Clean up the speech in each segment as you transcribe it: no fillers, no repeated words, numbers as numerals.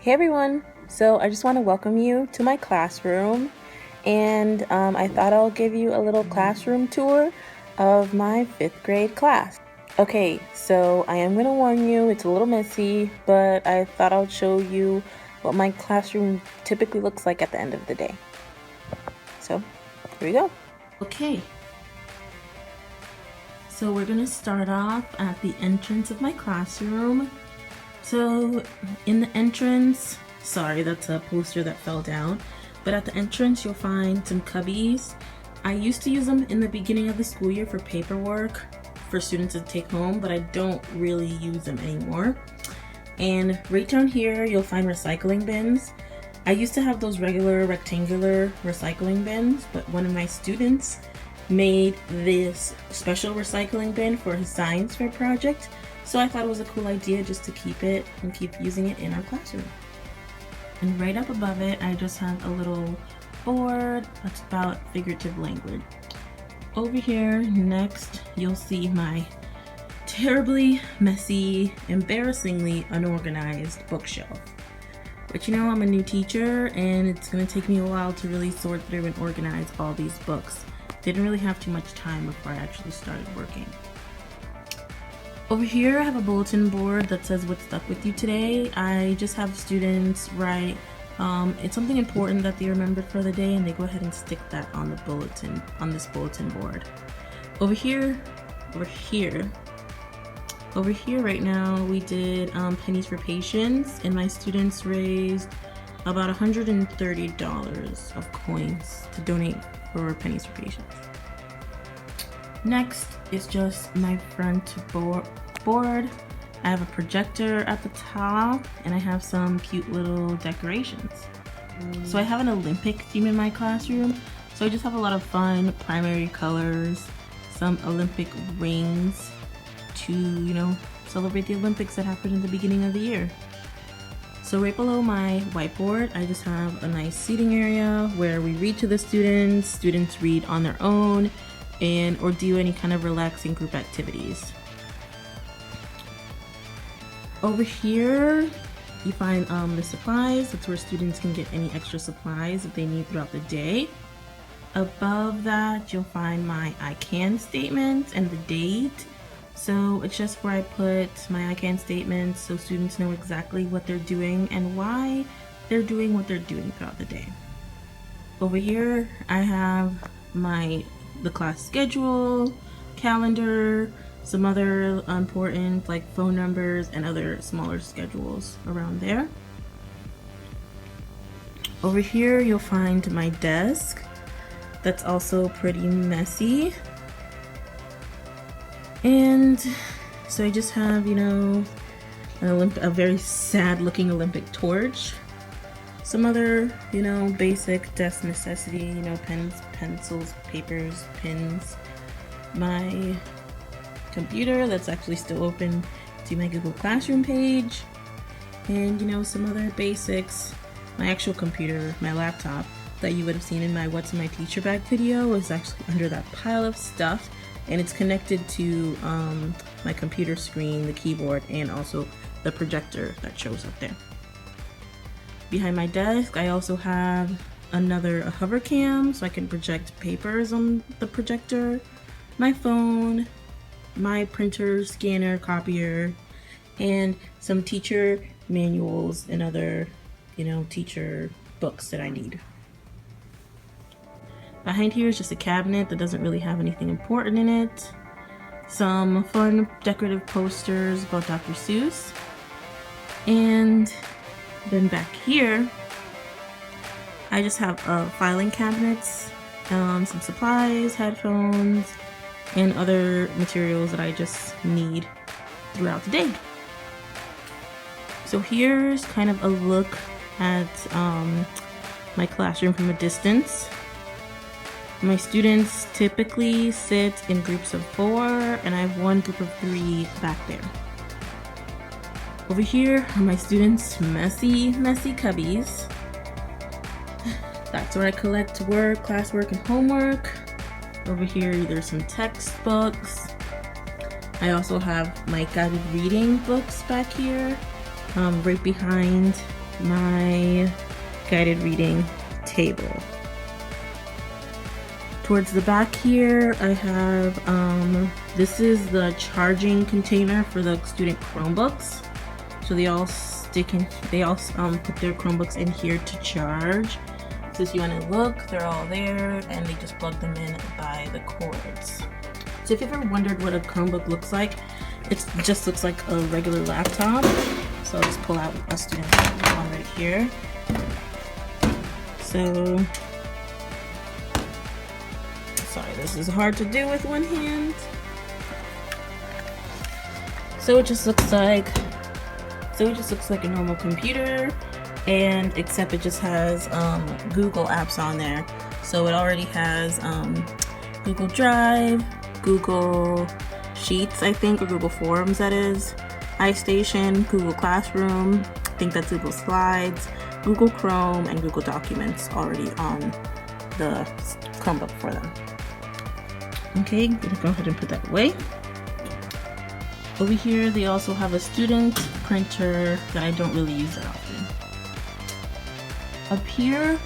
Hey everyone! So I just want to welcome you to my classroom, and I thought I'll give you a little classroom tour of my 5th grade class. Okay, so I am going to warn you, it's a little messy, but I thought I'll show you what my classroom typically looks like at the end of the day. So here we go. Okay, so we're going to start off at the entrance of my classroom. So in the entrance, sorry, that's a poster that fell down, but at the entrance you'll find some cubbies. I used to use them in the beginning of the school year for paperwork for students to take home, but I don't really use them anymore. And right down here you'll find recycling bins. I used to have those regular rectangular recycling bins, but one of my students made this special recycling bin for his science fair project. So I thought it was a cool idea just to keep it and keep using it in our classroom. And right up above it, I just have a little board that's about figurative language. Over here, next, you'll see my terribly messy, embarrassingly unorganized bookshelf. But you know, I'm a new teacher and it's gonna take me a while to really sort through and organize all these books. Didn't really have too much time before I actually started working. Over here I have a bulletin board that says what stuck with you today. I just have students write it's something important that they remembered for the day, and they go ahead and stick that on the bulletin, on this bulletin board. Over here right now we did pennies for patients, and my students raised about $130 of coins to donate for pennies for patients. Next is just my front board. I have a projector at the top, and I have some cute little decorations. So I have an Olympic theme in my classroom, so I just have a lot of fun primary colors, some Olympic rings to, you know, celebrate the Olympics that happened in the beginning of the year. So right below my whiteboard, I just have a nice seating area where we read to the students read on their own, or do any kind of relaxing group activities. Over here you find the supplies. That's where students can get any extra supplies that they need throughout the day. Above that you'll find my I can statements and the date. So it's just where I put my I can statements so students know exactly what they're doing and why they're doing what they're doing throughout the day. Over here I have the class schedule, calendar, some other important like phone numbers and other smaller schedules around there. Over here you'll find my desk. That's also pretty messy. And so I just have, you know, a very sad looking Olympic torch. Some other, you know, basic desk necessity, you know, pens, pencils, papers, pins. My computer that's actually still open to my Google Classroom page. And, you know, some other basics. My actual computer, my laptop, that you would have seen in my What's in My Teacher Bag video is actually under that pile of stuff. And it's connected to my computer screen, the keyboard, and also the projector that shows up there. Behind my desk, I also have a hover cam so I can project papers on the projector, my phone, my printer, scanner, copier, and some teacher manuals and other, you know, teacher books that I need. Behind here is just a cabinet that doesn't really have anything important in it. Some fun decorative posters about Dr. Seuss. And then back here, I just have filing cabinets, some supplies, headphones, and other materials that I just need throughout the day. So here's kind of a look at my classroom from a distance. My students typically sit in groups of 4, and I have one group of 3 back there. Over here are my students' messy cubbies. That's where I collect work, classwork, and homework. Over here there's some textbooks. I also have my guided reading books back here, right behind my guided reading table. Towards the back here, I have, this is the charging container for the student Chromebooks. So they all put their Chromebooks in here to charge. So if you want to look, they're all there, and they just plug them in by the cords. So if you've ever wondered what a Chromebook looks like, it just looks like a regular laptop. So I'll just pull out a student one right here. So, sorry, this is hard to do with one hand. So it just looks like a normal computer, and except it just has Google apps on there. So it already has Google Drive, Google Sheets, I think, or Google Forms, that is, iStation, Google Classroom, I think that's Google Slides, Google Chrome, and Google Documents already on the Chromebook for them. Okay, I'm gonna go ahead and put that away. Over here, they also have a student printer that I don't really use that often. Up here,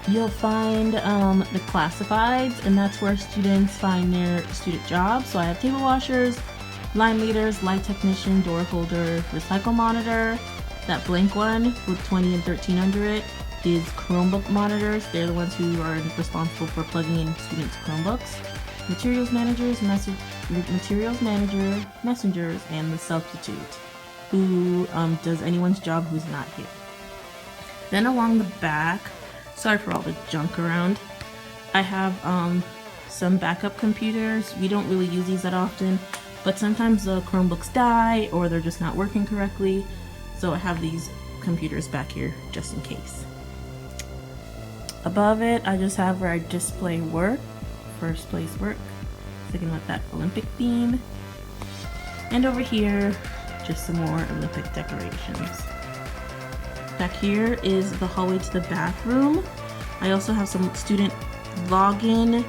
you'll find the classifieds, and that's where students find their student jobs. So I have table washers, line leaders, light technician, door holder, recycle monitor. That blank one with 20 and 13 under it is Chromebook monitors. They're the ones who are responsible for plugging in students' Chromebooks. Materials managers, messengers, and the substitute, who does anyone's job who's not here. Then along the back, sorry for all the junk around, I have some backup computers. We don't really use these that often, but sometimes the Chromebooks die or they're just not working correctly. So I have these computers back here just in case. Above it, I just have where I display work, first place work, sticking with that Olympic theme. And over here, just some more Olympic decorations. Back here is the hallway to the bathroom. I also have some student login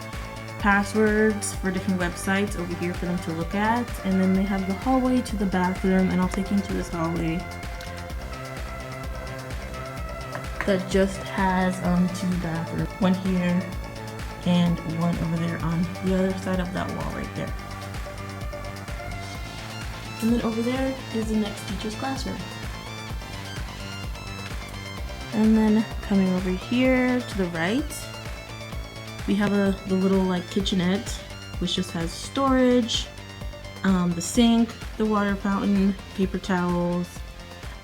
passwords for different websites over here for them to look at. And then they have the hallway to the bathroom, and I'll take you to this hallway that just has two bathrooms, one here and one over there on the other side of that wall right there. And then over there is the next teacher's classroom. And then coming over here to the right, we have the little like kitchenette, which just has storage, the sink, the water fountain, paper towels.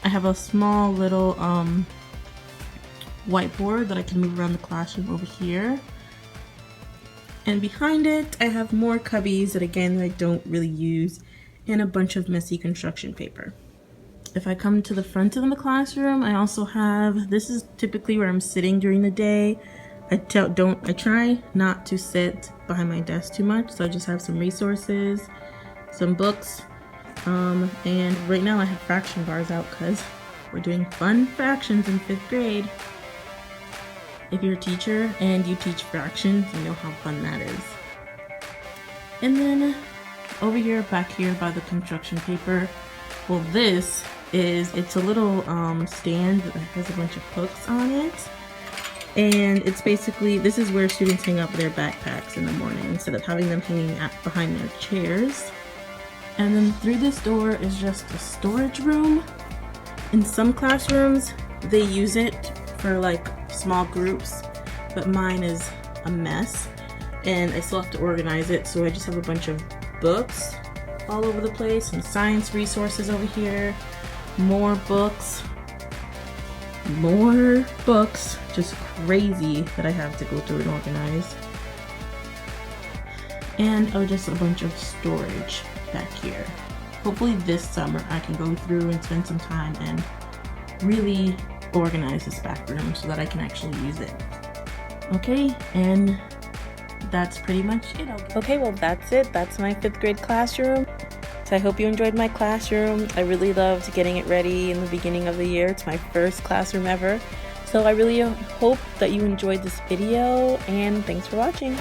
I have a small little whiteboard that I can move around the classroom over here. And behind it, I have more cubbies that again I don't really use, and a bunch of messy construction paper. If I come to the front of the classroom, I also have, this is typically where I'm sitting during the day. I try not to sit behind my desk too much, so I just have some resources, some books, and right now I have fraction bars out because we're doing fun fractions in 5th grade. If you're a teacher and you teach fractions, you know how fun that is. And then over here, back here by the construction paper, well, this is, it's a little stand that has a bunch of hooks on it. And it's basically, this is where students hang up their backpacks in the morning instead of having them hanging behind their chairs. And then through this door is just a storage room. In some classrooms, they use it for like small groups, but mine is a mess and I still have to organize it, so I just have a bunch of books all over the place, some science resources over here, more books, just crazy that I have to go through and organize, and just a bunch of storage back here. Hopefully this summer I can go through and spend some time and really organize this back room so that I can actually use it. Okay, and that's pretty much it. Okay, well that's it. That's my 5th grade classroom. So I hope you enjoyed my classroom. I really loved getting it ready in the beginning of the year. It's my first classroom ever. So I really hope that you enjoyed this video, and thanks for watching.